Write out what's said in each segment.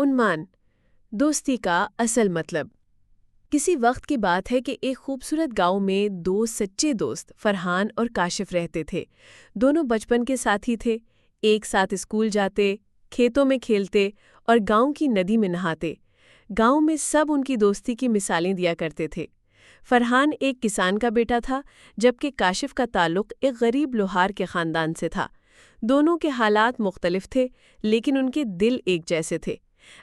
عنوان: دوستی کا اصل مطلب۔ کسی وقت کی بات ہے کہ ایک خوبصورت گاؤں میں دو سچے دوست فرحان اور کاشف رہتے تھے۔ دونوں بچپن کے ساتھی تھے، ایک ساتھ اسکول جاتے، کھیتوں میں کھیلتے اور گاؤں کی ندی میں نہاتے۔ گاؤں میں سب ان کی دوستی کی مثالیں دیا کرتے تھے۔ فرحان ایک کسان کا بیٹا تھا، جبکہ کاشف کا تعلق ایک غریب لوہار کے خاندان سے تھا۔ دونوں کے حالات مختلف تھے، لیکن ان کے دل ایک جیسے تھے۔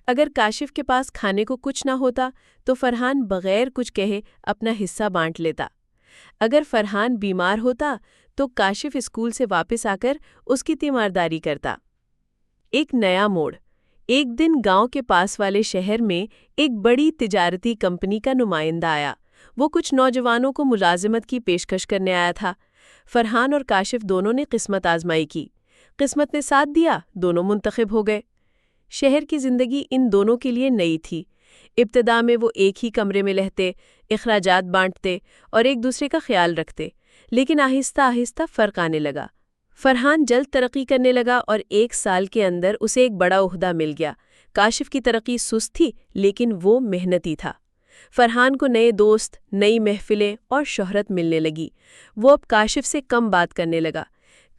اگر کاشف کے پاس کھانے کو کچھ نہ ہوتا تو فرحان بغیر کچھ کہے اپنا حصہ بانٹ لیتا۔ اگر فرحان بیمار ہوتا تو کاشف اسکول سے واپس آ کر اس کی تیمارداری کرتا۔ ایک نیا موڑ۔ ایک دن گاؤں کے پاس والے شہر میں ایک بڑی تجارتی کمپنی کا نمائندہ آیا۔ وہ کچھ نوجوانوں کو ملازمت کی پیشکش کرنے آیا تھا۔ فرحان اور کاشف دونوں نے قسمت آزمائی کی۔ قسمت نے ساتھ دیا، دونوں منتخب ہو گئے۔ شہر کی زندگی ان دونوں کے لیے نئی تھی۔ ابتدا میں وہ ایک ہی کمرے میں رہتے، اخراجات بانٹتے اور ایک دوسرے کا خیال رکھتے، لیکن آہستہ آہستہ فرق آنے لگا۔ فرحان جلد ترقی کرنے لگا اور 1 سال کے اندر اسے ایک بڑا عہدہ مل گیا۔ کاشف کی ترقی سست تھی، لیکن وہ محنتی تھا۔ فرحان کو نئے دوست، نئی محفلیں اور شہرت ملنے لگی۔ وہ اب کاشف سے کم بات کرنے لگا۔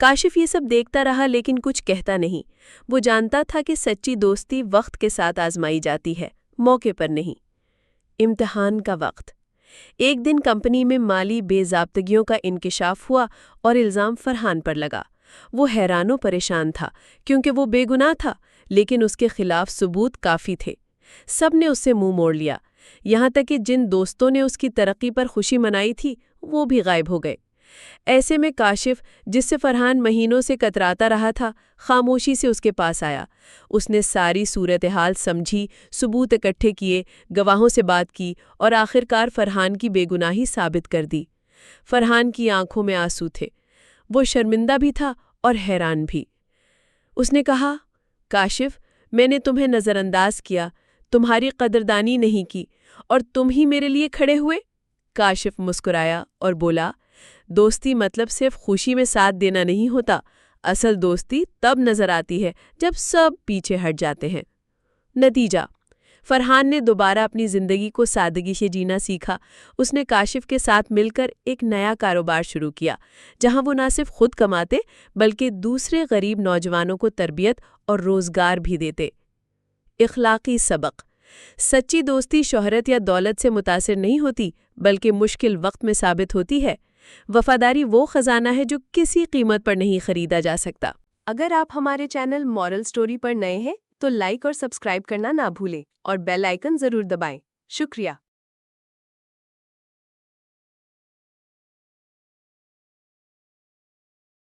کاشف یہ سب دیکھتا رہا لیکن کچھ کہتا نہیں۔ وہ جانتا تھا کہ سچی دوستی وقت کے ساتھ آزمائی جاتی ہے، موقع پر نہیں۔ امتحان کا وقت۔ ایک دن کمپنی میں مالی بے ضابطگیوں کا انکشاف ہوا اور الزام فرحان پر لگا۔ وہ حیران و پریشان تھا کیونکہ وہ بے گناہ تھا، لیکن اس کے خلاف ثبوت کافی تھے۔ سب نے اس سے منہ موڑ لیا، یہاں تک کہ جن دوستوں نے اس کی ترقی پر خوشی منائی تھی وہ بھی غائب ہو گئے۔ ایسے میں کاشف، جس سے فرحان مہینوں سے کتراتا رہا تھا، خاموشی سے اس کے پاس آیا۔ اس نے ساری صورتحال سمجھی، ثبوت اکٹھے کیے، گواہوں سے بات کی اور آخرکار فرحان کی بے گناہی ثابت کر دی۔ فرحان کی آنکھوں میں آنسو تھے۔ وہ شرمندہ بھی تھا اور حیران بھی۔ اس نے کہا، کاشف، میں نے تمہیں نظر انداز کیا، تمہاری قدردانی نہیں کی، اور تم ہی میرے لیے کھڑے ہوئے۔ کاشف مسکرایا اور بولا، دوستی مطلب صرف خوشی میں ساتھ دینا نہیں ہوتا۔ اصل دوستی تب نظر آتی ہے جب سب پیچھے ہٹ جاتے ہیں۔ نتیجہ: فرحان نے دوبارہ اپنی زندگی کو سادگی سے جینا سیکھا۔ اس نے کاشف کے ساتھ مل کر ایک نیا کاروبار شروع کیا، جہاں وہ نہ صرف خود کماتے بلکہ دوسرے غریب نوجوانوں کو تربیت اور روزگار بھی دیتے۔ اخلاقی سبق۔ سچی دوستی شہرت یا دولت سے متاثر نہیں ہوتی، بلکہ مشکل وقت میں ثابت ہوتی ہے۔ وفاداری وہ خزانہ ہے جو کسی قیمت پر نہیں خریدا جا سکتا۔ اگر آپ ہمارے چینل مورل سٹوری پر نئے ہیں تو لائک اور سبسکرائب کرنا نہ بھولیں اور بیل آئیکن ضرور دبائیں۔ شکریہ۔